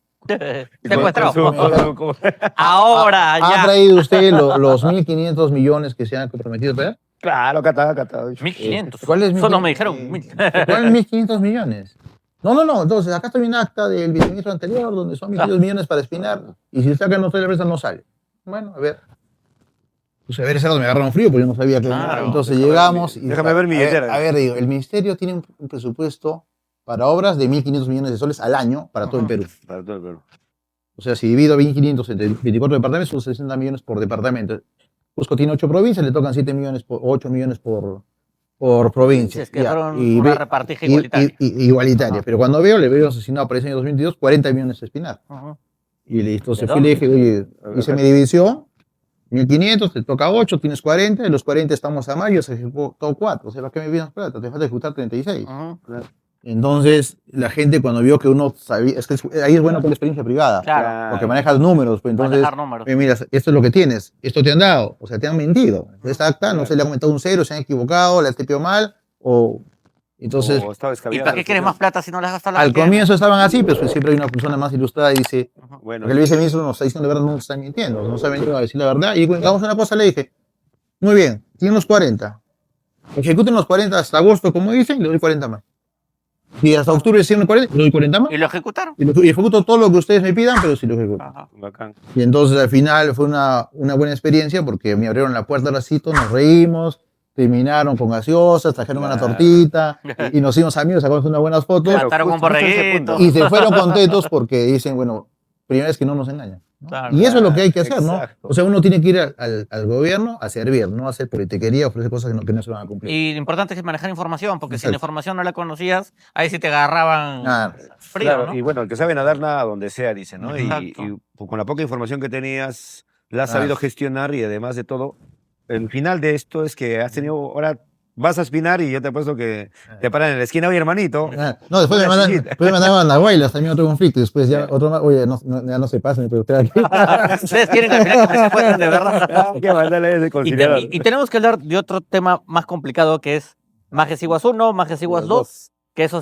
Secuestrado. Con- Ahora ¿Ha ya. traído usted los 1.500 millones que se han comprometido a traer? Claro, catado. 1.500. ¿Cuál es Eso no 1.500? me dijeron. ¿Cuál es 1.500 millones? No. Entonces, acá está un acta del viceministro anterior donde son 1.500 millones para Espinar y si usted acá no trae la empresa no sale. Bueno, a ver. Pues a ver, ese rato me agarraron frío porque yo no sabía que... Claro. Entonces Déjame llegamos... ver déjame ver mi billetera. A ver, digo, el ministerio tiene un presupuesto para obras de 1.500 millones de soles al año para todo el Perú. Para todo el Perú. O sea, si divido 1.500 entre 24 departamentos, son 60 millones por departamento. Cusco tiene 8 provincias, le tocan 7 millones, 8 millones por provincia. Si es que Ya, fueron y una ve- repartija igualitaria. igualitaria. Ajá. Pero cuando le veo asesinado para ese año 2022, 40 millones a Espinar. Ajá. Y entonces ¿De fui y le dónde? dije, oye, hice mi división, 1.500, te toca 8, tienes 40, de los 40 estamos a mayo, se ejecutó 4. O sea, ¿para qué me pidas plata? Te falta ejecutar 36. Ajá. Entonces, la gente cuando vio que uno sabía, es que ahí es bueno con la experiencia privada. Claro. Porque manejas números, pues entonces, Manejar números. mira, esto es lo que tienes, esto te han dado, o sea, te han mentido. Esta acta no se le ha aumentado un cero, se han equivocado, la tipió mal, o... Entonces, O estaba ¿Y descabellado. para qué quieres más plata si no las gastas la al que tienes? comienzo estaban así, pero pues siempre hay una persona más ilustrada y dice, Bueno, porque el viceministro nos está diciendo de verdad, no nos está mintiendo, no se ha venido a decir la verdad. Y cuando hagamos una cosa le dije, muy bien, tienen los 40, ejecuten los 40 hasta agosto, como dicen, y le doy 40 más. Y hasta octubre hicieron 40, le doy 40 más. ¿Y lo ejecutaron? Y ejecuto todo lo que ustedes me pidan, pero sí lo ejecuto. Ajá. bacán. Y entonces al final fue una buena experiencia porque me abrieron la puerta al racito, nos reímos, terminaron con gaseosas, trajeron una Claro. tortita y nos hicimos amigos, sacamos unas buenas fotos Claro, Mataron con justo ese borreguito. punto. y se fueron contentos porque dicen, bueno, primera vez que no nos engañan, ¿no? Claro. Y eso es lo que hay que hacer, ¿no? Exacto. O sea, uno tiene que ir al gobierno a servir, no a hacer politiquería, ofrecer cosas que no se van a cumplir. Y lo importante es manejar información, porque si la Exacto. información no la conocías, ahí sí te agarraban Ah, frío, Claro, ¿no? y bueno, el que sabe nadar nada donde sea, dice, ¿no? Exacto. Y con la poca información que tenías, la has sabido gestionar y además de todo, el final de esto es que has tenido, ahora vas a Espinar y yo te apuesto que te paran en la esquina, oye hermanito. No, después me Una mandaban, sillita. después me mandaban a Guaylas, también otro conflicto, y después ya otro más, oye, ya no se pasen, pero usted aquí. Ustedes quieren que al final que se secuestren de verdad. Hay que mandarle ese conciliador. Y tenemos que hablar de otro tema más complicado que es Majes Iguas 1, Majes Iguas 2, que eso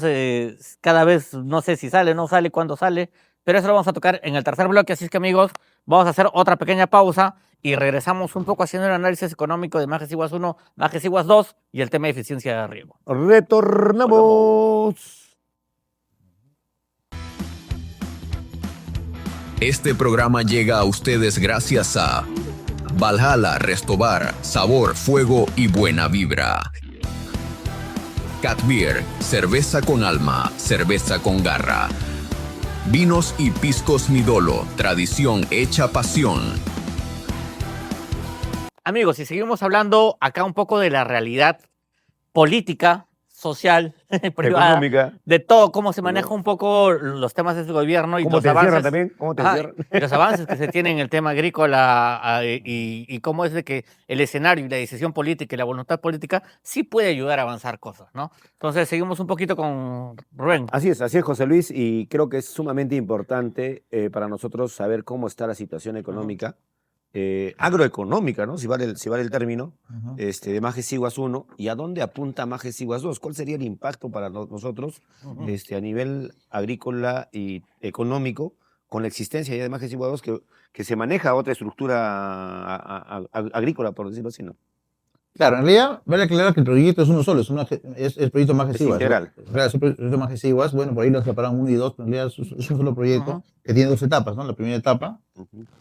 cada vez no sé si sale, no sale, cuándo sale, pero eso lo vamos a tocar en el tercer bloque, así es que amigos, vamos a hacer otra pequeña pausa y regresamos un poco haciendo el análisis económico de Majes Iguas 1, Majes Iguas 2 y el tema de eficiencia de riego. Retornamos. Este programa llega a ustedes gracias a Valhalla Restobar, sabor, fuego y buena vibra. Cat Beer, cerveza con alma, cerveza con garra. Vinos y piscos Midolo, tradición hecha pasión. Amigos, y seguimos hablando acá un poco de la realidad política, social, privada, Económica. de todo, cómo se maneja un poco los temas de este gobierno y ¿Cómo los te encierran avances. también? ¿Cómo te Ajá, encierran? y los avances que se tienen en el tema agrícola y cómo es de que el escenario y la decisión política y la voluntad política sí puede ayudar a avanzar cosas, ¿no? Entonces seguimos un poquito con Rubén. Así es, José Luis, y creo que es sumamente importante para nosotros saber cómo está la situación económica, agroeconómica, ¿no? Si vale el término, de Majes Iguas 1, y a dónde apunta Majes Iguas 2. ¿Cuál sería el impacto para nosotros a nivel agrícola y económico con la existencia ya de Majes Iguas 2 que se maneja otra estructura agrícola, por decirlo así, ¿no? Claro, en realidad, vale aclarar que el proyecto es uno solo, es el proyecto Majes Es Iguas, ¿no? integral. Claro, es el proyecto Majes Iguas, bueno, por ahí lo separaron 1 y 2, pero en realidad es un solo proyecto que tiene 2 etapas, ¿no? La primera etapa,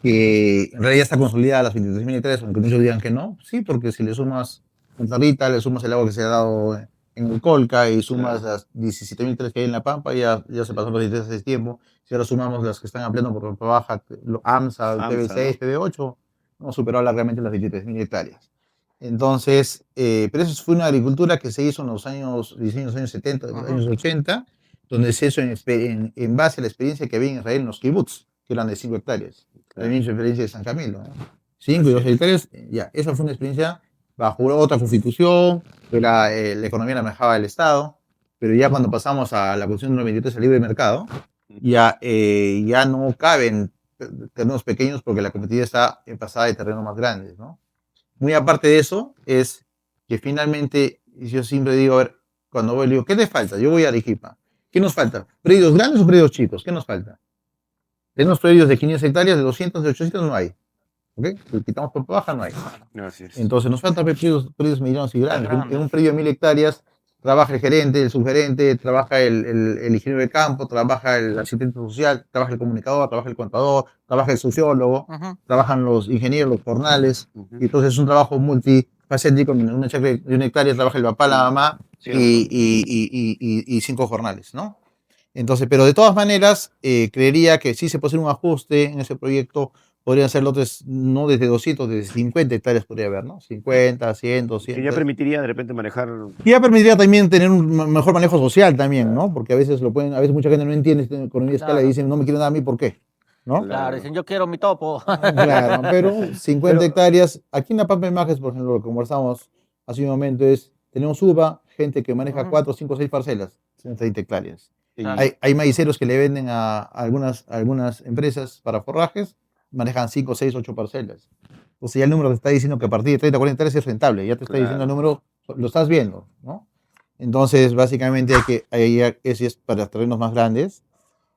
que en realidad está consolidada las 23.000 hectáreas, aunque muchos digan que no, sí, porque si le sumas Santa Rita, le sumas el agua que se ha dado en el Colca y sumas las 17.000 hectáreas que hay en La Pampa, ya se pasó los 23 hace tiempo. Si ahora sumamos las que están ampliando por Pampa Baja, AMSA, PB6, ¿no? PB8, hemos superado largamente las 23.000 hectáreas. Entonces, pero eso fue una agricultura que se hizo en los años 70, los años 80. donde se hizo en base a la experiencia que había en Israel en los kibbutz, que eran de 5 hectáreas. La misma experiencia de San Camilo, ¿no? 5 y 2 hectáreas, ya, esa fue una experiencia bajo otra constitución, que la economía la manejaba el Estado, pero ya cuando pasamos a la Constitución número 23, el libre mercado, ya no caben terrenos pequeños porque la competitividad está pasada de terrenos más grandes, ¿no? Muy aparte de eso, es que finalmente, yo siempre digo, a ver, cuando voy, le digo, ¿qué te falta? Yo voy a Arequipa. ¿Qué nos falta? ¿Predios grandes o predios chicos? ¿Qué nos falta? Tenemos predios de 500 hectáreas, de 200, de 800 no hay. ¿Ok? Si quitamos por baja, no hay. Así es. Entonces nos faltan predios medianos y grandes. En un predio de 1000 hectáreas trabaja el gerente, el subgerente, trabaja el ingeniero de campo, trabaja el asistente social, trabaja el comunicador, trabaja el contador, trabaja el sociólogo, trabajan los ingenieros, los jornales. Y entonces es un trabajo multifacético. En una chacra de 1 hectárea trabaja el papá, la mamá y 5 jornales, ¿no? Entonces, pero de todas maneras, creería que sí se puede hacer un ajuste en ese proyecto. Podrían ser lotes no desde 200, desde 50 hectáreas podría haber, ¿no? 50, 100, 200. Que ya permitiría de repente manejar... Y ya permitiría también tener un mejor manejo social también, ¿no? Porque a veces a veces mucha gente no entiende esta economía de escala y dicen, no me quieren dar a mí, ¿por qué? ¿No? Claro, dicen, yo quiero mi topo. Claro, pero 50 hectáreas, aquí en La Pampa de Majes, por ejemplo, lo que conversamos hace un momento es, tenemos UBA, gente que maneja 4, 5, 6 parcelas, 30 hectáreas. Claro. Hay maiceros que le venden a algunas empresas para forrajes, manejan 5, 6, 8 parcelas. O sea, ya el número te está diciendo que a partir de 30, 40 hectáreas es rentable, ya te está diciendo el número, lo estás viendo, ¿no? Entonces, básicamente ahí ese es para terrenos más grandes.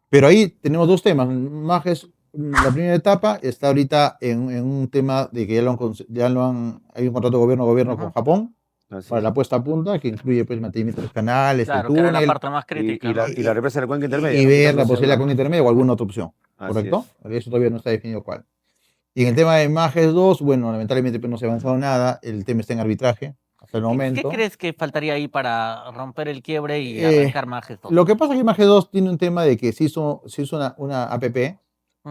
Pero ahí tenemos dos temas. Majes, la primera etapa está ahorita en un tema de que hay un contrato gobierno-gobierno con Japón para la puesta a punta, que incluye pues mantenimiento de los canales, Claro, el que era túnel, la parte más crítica. Y la represa de la cuenca intermedia. y ver la posibilidad de la cuenca intermedia o alguna otra opción, Así ¿correcto? Porque eso todavía no está definido cuál. Y en el tema de Majes 2, bueno, lamentablemente pues, no se ha avanzado nada, el tema está en arbitraje hasta el momento. ¿Qué crees que faltaría ahí para romper el quiebre y arrancar Majes 2? Lo que pasa es que Majes 2 tiene un tema de que se hizo una APP,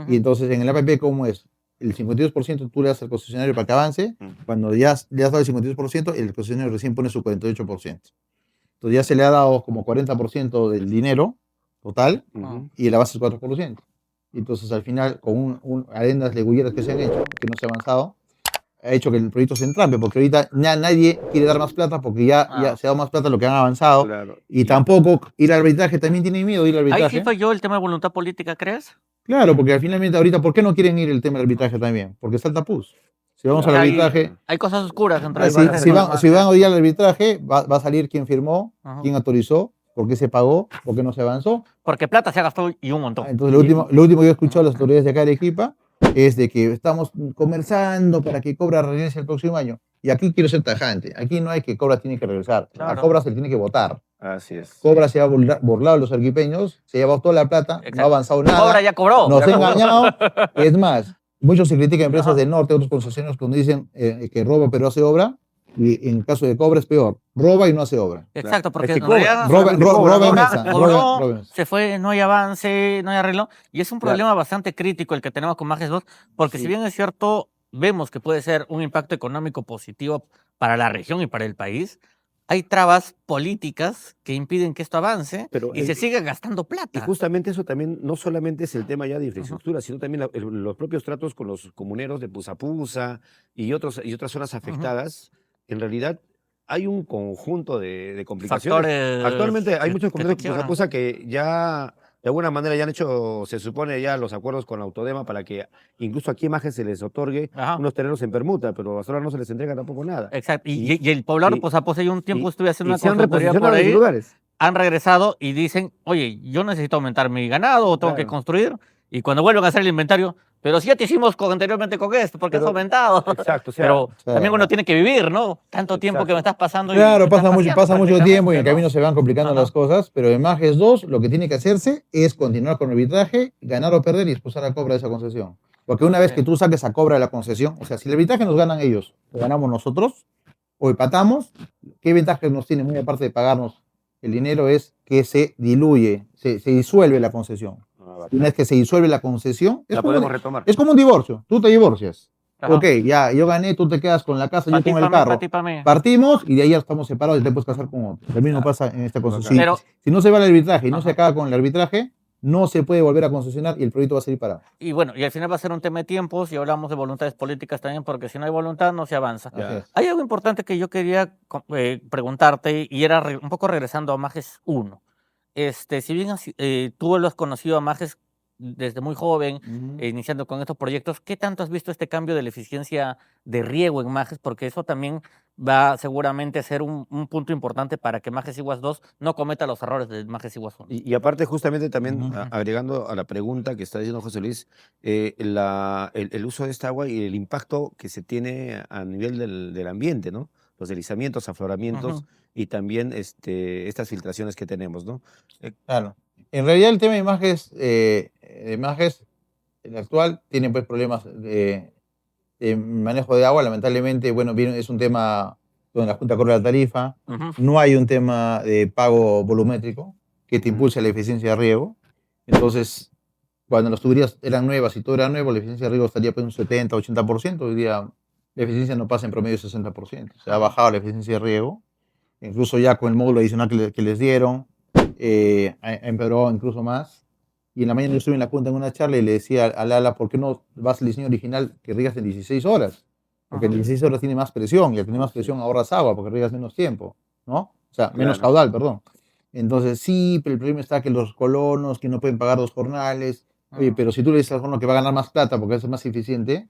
y entonces en el APP, ¿cómo es? El 52% tú le das al concesionario para que avance, cuando ya le has dado el 52%, el concesionario recién pone su 48%. Entonces ya se le ha dado como 40% del dinero total, y el avance es 4%. Entonces al final, con adendas legulleras que se han hecho, que no se ha avanzado, ha hecho que el proyecto se entrampe, porque ahorita nadie quiere dar más plata porque ya se ha dado más plata de lo que han avanzado. Claro. Y tampoco ir al arbitraje, también tiene miedo de ir al arbitraje. Ahí sí falló el tema de voluntad política, ¿crees? Claro, porque finalmente ahorita, ¿por qué no quieren ir el tema del arbitraje también? Porque está el tapuz. Si vamos al arbitraje, Hay cosas oscuras entre si van hoy al arbitraje, va a salir quién firmó, quién autorizó, por qué se pagó, por qué no se avanzó. Porque plata se ha gastado y un montón. Entonces, lo último que he escuchado a las autoridades de acá de Arequipa es de que estamos conversando para que Cobra regrese el próximo año. Y aquí quiero ser tajante. Aquí no hay que Cobra tiene que regresar. Claro. A Cobra se le tiene que votar. Así es. Cobra se ha burlado de los arequipeños, se ha llevado toda la plata, no ha avanzado nada. Cobra ya cobró. Nos ha engañado. Es más, muchos se critican empresas del norte, otros concesionarios cuando dicen que roba pero hace obra. Y en el caso de Cobra es peor. Roba y no hace obra. Exacto, porque Es que en realidad roba en mesa. cobró, roba en mesa. se fue, no hay avance, no hay arreglo. Y es un problema bastante crítico el que tenemos con Majes 2, porque si bien es cierto, vemos que puede ser un impacto económico positivo para la región y para el país, hay trabas políticas que impiden que esto avance y se siga gastando plata. Y justamente eso también no solamente es el tema ya de infraestructura, sino también los propios tratos con los comuneros de Pusapusa y otras zonas afectadas. En realidad hay un conjunto de complicaciones. Factores Actualmente hay que- muchos que comuneros te de quiebran. Pusapusa que ya de alguna manera ya han hecho, se supone ya los acuerdos con la Autodema para que incluso aquí en Majes se les otorgue unos terrenos en permuta, pero hasta ahora no se les entrega tampoco nada. Exacto. Y el poblador, pues hace un tiempo estuve haciendo una se han consultoría por reposicionado en ahí. sus lugares. Han regresado y dicen, oye, yo necesito aumentar mi ganado o tengo que construir. Y cuando vuelven a hacer el inventario, pero si ya te hicimos anteriormente con esto, porque has aumentado. Exacto. Pero también uno tiene que vivir, ¿no? Tanto tiempo que me estás pasando. Claro, y pasa estás mucho paseando tiempo y en el prácticamente, camino se van complicando las cosas, pero en Majes 2 lo que tiene que hacerse es continuar con el arbitraje, ganar o perder y expulsar a Cobra de esa concesión. Porque una vez que tú saques a Cobra de la concesión, o sea, si el arbitraje nos ganan ellos o ganamos nosotros o empatamos, ¿qué ventaja nos tiene muy aparte de pagarnos el dinero? Es que se diluye, se disuelve la concesión. Una vez que se disuelve la concesión, La podemos retomar. es como un divorcio. Tú te divorcias. Ajá. Ok, ya, yo gané, tú te quedas con la casa, yo con el Patípame, carro. patípame. Partimos y de ahí ya estamos separados y te puedes casar con otro. Lo mismo Claro. pasa en esta cosa. Bacán. Si, Pero- si no se va al arbitraje y no se Ajá. acaba con el arbitraje, no se puede volver a concesionar y el proyecto va a seguir parado. Y bueno, y al final va a ser un tema de tiempos y hablamos de voluntades políticas también, porque si no hay voluntad no se avanza. Ya. Así es. Hay algo importante que yo quería preguntarte y era un poco regresando a Majes 1. Si bien tú lo has conocido a Majes desde muy joven, iniciando con estos proyectos, ¿qué tanto has visto este cambio de la eficiencia de riego en Majes? Porque eso también va seguramente a ser un punto importante para que Majes Iguas 2 no cometa los errores de Majes Iguas 1. Y aparte, justamente también Ujú. agregando a la pregunta que está diciendo José Luis, el uso de esta agua y el impacto que se tiene a nivel del ambiente, ¿no? Los deslizamientos, afloramientos Ujú. y también estas filtraciones que tenemos, ¿no? Claro. En realidad el tema de imágenes, el actual, tiene pues problemas de manejo de agua. Lamentablemente, bueno, es un tema donde la Junta corre la tarifa. Ujú. No hay un tema de pago volumétrico que te Ujú. impulse la eficiencia de riego. Entonces, cuando las tuberías eran nuevas y todo era nuevo, la eficiencia de riego estaría pues un 70, 80%. Hoy día la eficiencia no pasa en promedio 60%. Se ha bajado la eficiencia de riego. Incluso ya con el módulo adicional que les dieron, ha empeorado incluso más. Y en la mañana yo estuve en la Junta en una charla y le decía al ala, ¿por qué no vas al diseño original que riegas en 16 horas? Porque en Ajá. 16 horas tiene más presión y al tener más presión ahorras agua porque riegas menos tiempo, ¿no? O sea, menos Claro. caudal, perdón. Entonces, sí, pero el problema está que los colonos que no pueden pagar 2 jornales, oye, pero si tú le dices al colono que va a ganar más plata porque es más eficiente,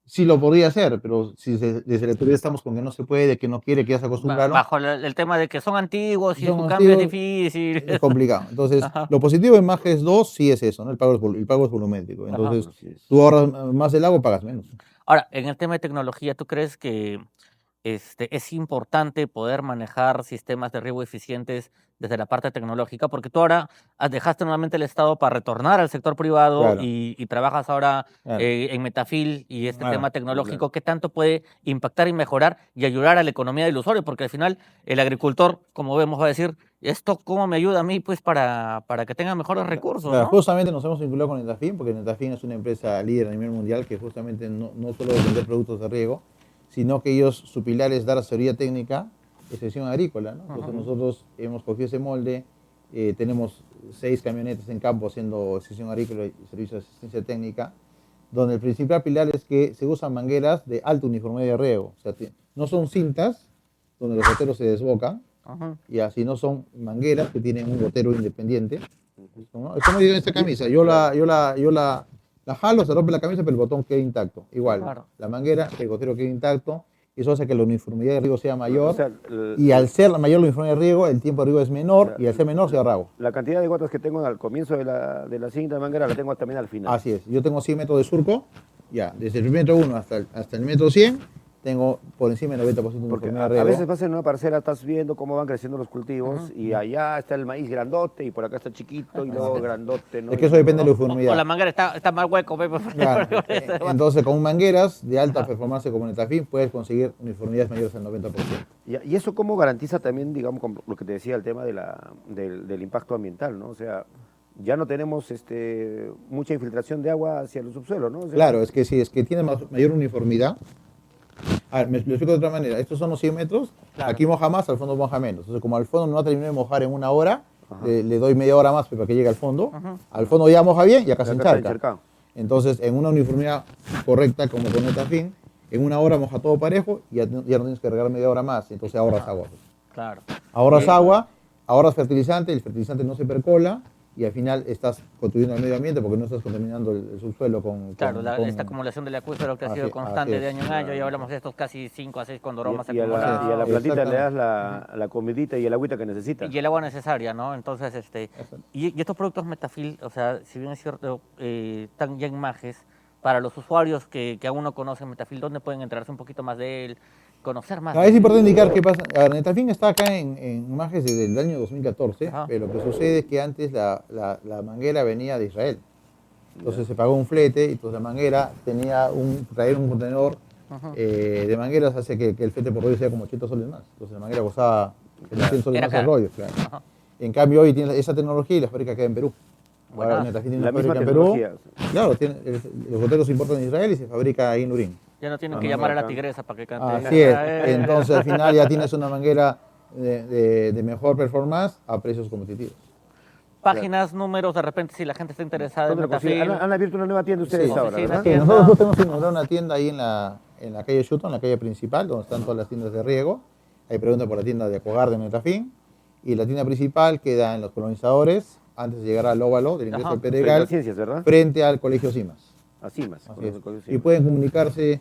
sí lo podría hacer, pero si desde la autoridad estamos con que no se puede, que no quiere, que ya se acostumbraron, Bajo el tema de que son antiguos y son su cambio es antiguos, difícil. es complicado. Entonces, Ajá. lo positivo en Majes 2 sí es eso, ¿no? El pago es volumétrico. Ajá. Entonces, Así es. tú ahorras más del agua, pagas menos. Ahora, en el tema de tecnología, ¿tú crees que es importante poder manejar sistemas de riego eficientes desde la parte tecnológica? Porque tú ahora dejaste nuevamente el Estado para retornar al sector privado Claro. y trabajas ahora Claro. en Metafil y este Claro, tema tecnológico. ¿Qué tanto puede impactar y mejorar y ayudar a la economía del usuario? Porque al final el agricultor, como vemos, va a decir, ¿esto cómo me ayuda a mí pues para que tenga mejores recursos, Claro, no? justamente nos hemos vinculado con Netafim, porque Netafim es una empresa líder a nivel mundial que justamente no solo vender productos de riego, sino que ellos, su pilar es dar asesoría técnica, extensión agrícola, ¿no? Entonces Ajá. nosotros hemos cogido ese molde, tenemos 6 camionetas en campo haciendo extensión agrícola y servicios de asistencia técnica, donde el principal pilar es que se usan mangueras de alta uniformidad de riego, o sea, no son cintas donde los goteros se desbocan, Ajá. y así no son mangueras que tienen un gotero independiente, ¿no? Es como digo en esta camisa, la jalo, se rompe la camisa, pero el botón queda intacto. Igual, Claro. la manguera, el gotero queda intacto, y eso hace que la uniformidad de riego sea mayor, O sea, y al ser mayor la uniformidad de riego, el tiempo de riego es menor, y al ser menor se ahorra agua. la cantidad de gotas que tengo al comienzo de la cinta de manguera la tengo también al final. Así es, yo tengo 100 metros de surco, ya, desde el metro 1 hasta el metro 100, tengo por encima del 90% de Porque uniformidad a de riego. veces vas en una parcela, estás viendo cómo van creciendo los cultivos Ajá. y allá está el maíz grandote y por acá está chiquito y luego grandote. ¿no? Es que eso depende de la uniformidad. O la manguera está mal hueco. Claro. Entonces, con mangueras de alta performance como Netafim puedes conseguir uniformidades mayores al 90%. Y eso cómo garantiza también, digamos, como lo que te decía, el tema del impacto ambiental, ¿no? O sea, ya no tenemos mucha infiltración de agua hacia el subsuelo, ¿no? O sea, Claro, es que si es que tiene mayor uniformidad. A ver, me lo explico de otra manera. Estos son los 100 metros, Claro. aquí moja más, al fondo moja menos. Entonces, como al fondo no va a terminar de mojar en una hora, Ajá. le doy media hora más para que llegue al fondo. Ajá. Al fondo ya moja bien y acá se acá está encharca. encharcado. Entonces, en una uniformidad correcta, como con Netafim, en una hora moja todo parejo y ya no tienes que regar media hora más. Entonces ahorras agua. Claro. Ahorras agua, ahorras fertilizante, el fertilizante no se percola y al final estás contribuyendo al medio ambiente porque no estás contaminando el subsuelo con... Claro, con- esta acumulación del acuífero que ha Así- sido constante así de es. año en año, ya hablamos de estos casi 5 a 6 condoromas Y a acumulados. la plantita le das Exactamente. la comidita y el agüita que necesita. Y el agua necesaria, ¿no? Entonces, y estos productos Metafil, o sea, si bien es cierto, están ya en Majes, para los usuarios que aún no conocen Metafil, ¿dónde pueden enterarse un poquito más de él, conocer más? Ah, de es él? importante indicar qué pasa. A ver, Netafim está acá en Majes desde el año 2014, Ajá. pero lo que sucede es que antes la manguera venía de Israel. Entonces se pagó un flete y entonces la manguera traer un contenedor Ajá. de mangueras hace que el flete por rollo sea como 80 soles más. Entonces la manguera costaba 100 soles Era más el caro. rollo. Claro. Ajá. En cambio hoy tiene esa tecnología y la fábrica queda en Perú. Ahora Buenazo. Netafim tiene La una misma fábrica en Perú. tecnología. Claro, los goteros se importan de Israel y se fabrica ahí en Lurín. Ya no tienen No, que no, llamar a la acá. tigresa para que cante. Así es. Entonces al final ya tienes una manguera de mejor performance a precios competitivos. Páginas, números, de repente si la gente está interesada en ¿Dónde lo consiguen? Metafil. Han abierto una nueva tienda ustedes Sí, ahora, oficina, ¿verdad? Sí, tienda. nosotros tenemos inaugurado una tienda ahí en la calle Shuton, en la calle principal, donde están todas las tiendas de riego. Ahí pregunta por la tienda de Acuagar de Metafin. Y la tienda principal queda en Los Colonizadores, antes de llegar al óvalo del ingreso Ajá. al Frente a Pedregal, Ciencias, ¿verdad? frente al Colegio Cimas. Así más. Así es. Y pueden comunicarse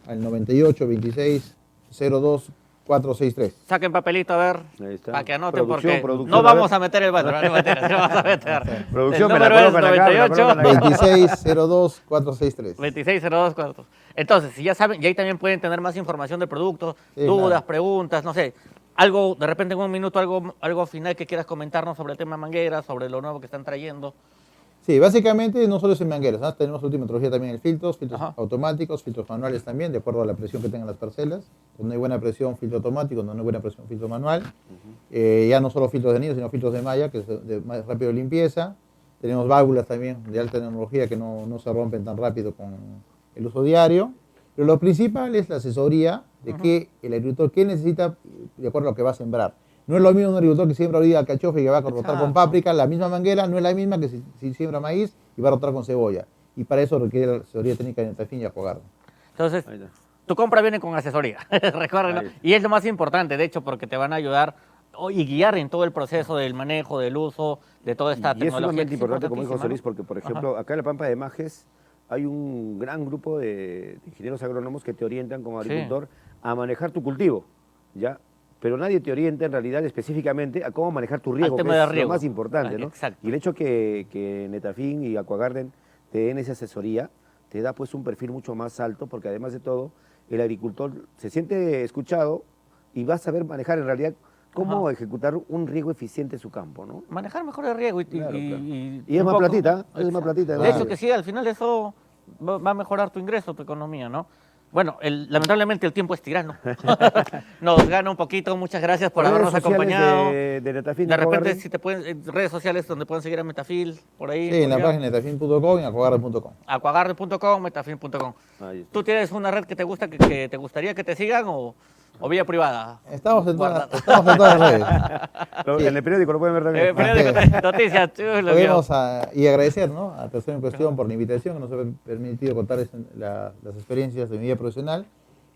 al 98 26 02 463. Saquen papelito a ver, Ahí está. para que anoten, Producción, porque producción, no a ver. vamos a meter el banner, no mentira, sí vamos a meter. Producción, El me la número es colocan acá, me la 98 colocan acá. 26 02 463. 2602. Entonces, si ya saben, y ahí también pueden tener más información del producto, Sí, dudas, claro. preguntas, no sé. Algo, de repente en un minuto, algo final que quieras comentarnos sobre el tema mangueras, sobre lo nuevo que están trayendo. Sí, básicamente no solo es en mangueras, ¿no? Tenemos última tecnología también en filtros Ajá. automáticos, filtros manuales también, de acuerdo a la presión que tengan las parcelas. Cuando hay buena presión, filtro automático, cuando no hay buena presión, filtro manual. Ya no solo filtros de anillo, sino filtros de malla, que es de más rápido limpieza. Tenemos válvulas también de alta tecnología que no se rompen tan rápido con el uso diario. Pero lo principal es la asesoría de que el agricultor qué necesita de acuerdo a lo que va a sembrar. No es lo mismo un agricultor que siembra ahorita alcachofa y que va a rotar Exacto. con páprica, la misma manguera no es la misma que si siembra maíz y va a rotar con cebolla. Y para eso requiere la asesoría técnica de Metafin y Acuagarden. Entonces, Ahí está. tu compra viene con asesoría, recuérdenlo. Ahí. Y es lo más importante, de hecho, porque te van a ayudar y guiar en todo el proceso del manejo, del uso, de toda esta Y es tecnología. sumamente que es importante, como dijo importantísima, Solís, porque, por ejemplo, acá en la Pampa de Majes hay un gran grupo de ingenieros agrónomos que te orientan como Sí. agricultor a manejar tu cultivo, ¿ya? Pero nadie te orienta en realidad específicamente a cómo manejar tu riego, tema que de es riego. lo más importante, ¿no? Exacto. Y el hecho que Netafin y Acuagarden te den esa asesoría, te da pues un perfil mucho más alto, porque además de todo, el agricultor se siente escuchado y va a saber manejar en realidad cómo Ajá. ejecutar un riego eficiente en su campo, ¿no? Manejar mejor el riego Claro, claro. Y y es un más poco- platita, es más platita. De Claro. hecho que sí, al final eso va a mejorar tu ingreso, tu economía, ¿no? Bueno, lamentablemente el tiempo es tirano. Nos gana un poquito. Muchas gracias por Redes habernos sociales acompañado. de Netafin, De repente, Acuagarden. si te pueden, redes sociales donde pueden seguir a Metafil, por ahí. Sí, en la por allá. página Metafin.com y Acuagarden.com. Acuagarden.com, metafil.com. Ahí está. ¿Tú tienes una red que te gusta, que te gustaría que te sigan o vía privada? Estamos en Guarda. todas las redes. Lo- En el periódico lo pueden ver también. Periódico, noticias, lo vio. Podemos y agradecer, ¿no?, a Tercero en Cuestión por la invitación que nos ha permitido contarles las experiencias de mi vida profesional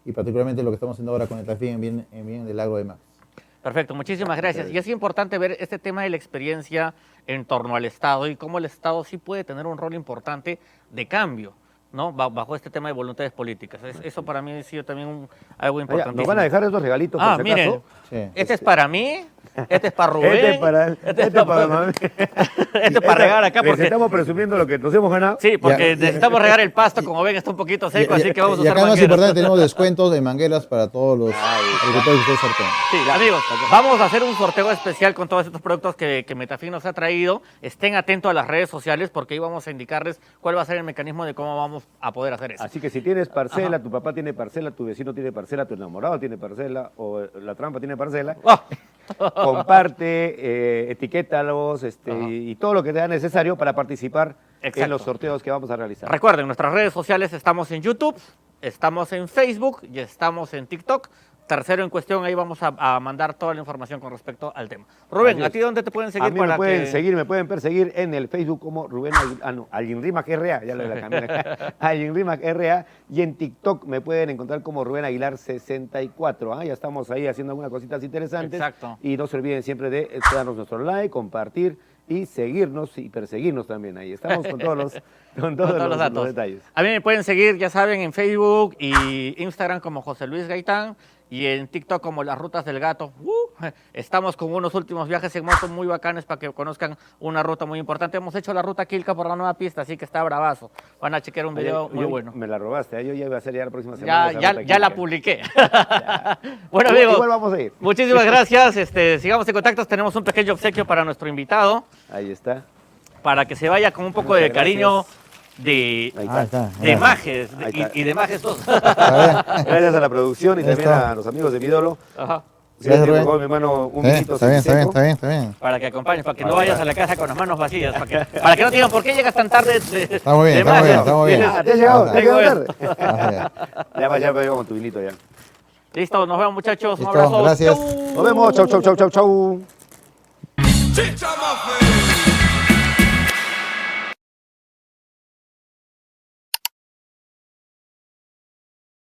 y particularmente lo que estamos haciendo ahora con Metafin en bien del agro de Max. Perfecto, muchísimas gracias. Y es importante ver este tema de la experiencia en torno al Estado y cómo el Estado sí puede tener un rol importante de cambio, ¿no? Bajo este tema de voluntades políticas. Eso para mí ha sido también algo Ah, ya, importantísimo. nos van a dejar estos regalitos por Ah, si miren, acaso. Sí. este es para mí, este es para Rubén, Este es para él, este es para mami. este es para regar acá Les porque... estamos presumiendo lo que nos hemos ganado. Sí, porque Ya. necesitamos regar el pasto, como ven está un poquito seco, así que vamos a y usar acá más mangueras. importante, tenemos descuentos de mangueras para todos los agricultores que ustedes sortean. Sí, amigos, vamos a hacer un sorteo especial con todos estos productos que Metafin nos ha traído. Estén atentos a las redes sociales porque ahí vamos a indicarles cuál va a ser el mecanismo de cómo vamos a poder hacer eso. Así que si tienes parcela, Ajá. tu papá tiene parcela, tu vecino tiene parcela, tu enamorado tiene parcela o la trampa tiene parcela, ¡Oh! comparte, etiquétalos Ajá. y todo lo que sea necesario para participar Exacto. en los sorteos que vamos a realizar. Recuerden, nuestras redes sociales estamos en YouTube, estamos en Facebook y estamos en TikTok. Tercero en Cuestión, ahí vamos a mandar toda la información con respecto al tema. Rubén, Así ¿a es. ti dónde te pueden seguir? A mí me pueden seguir, me pueden perseguir en el Facebook como Rubén Aguinrimac RA, ya lo de la camioneta, Aguinrimac RA, y en TikTok me pueden encontrar como Rubén Aguilar 64. Ya estamos ahí haciendo algunas cositas interesantes. Exacto. Y no se olviden siempre de darnos nuestro like, compartir y seguirnos y perseguirnos también ahí. Estamos con todos Con todos los datos. los detalles. A mí me pueden seguir, ya saben, en Facebook y Instagram como José Luis Gaitán y en TikTok como Las Rutas del Gato. Estamos con unos últimos viajes en moto muy bacanes para que conozcan una ruta muy importante. Hemos hecho la ruta Quilca por la nueva pista, así que está bravazo. Van a chequear un video muy bueno. Me la robaste, yo ya iba a hacer ya la próxima semana. esa ruta Ya la aquí. publiqué. Bueno, Igual- amigos, igual vamos a ir. muchísimas gracias. Sigamos en contacto. Tenemos un pequeño obsequio para nuestro invitado, Ahí está. para que se vaya con un poco de Muchas cariño gracias. de Ahí Ah, está. está. de Majes Ahí está. y de Majes 2. Gracias a la producción y también está. a los amigos de Midolo. Ajá. Gracias, Rubén. mi hermano, un vinito Está bien, está bien, seco. está bien, está bien. Para que acompañes, para que no vayas a la casa con las manos vacías, para que no digan por qué llegas tan tarde. Está muy bien, de está muy bien, mayo. está muy bien. Ah, te has llegado, te has llegado tarde. Así es. Ya veo con tu vinito ya. Listo, nos vemos muchachos. Un Listo, abrazo. gracias. Chau. Nos vemos, chau, chau, chau, chau, chau. Chicha Mafia.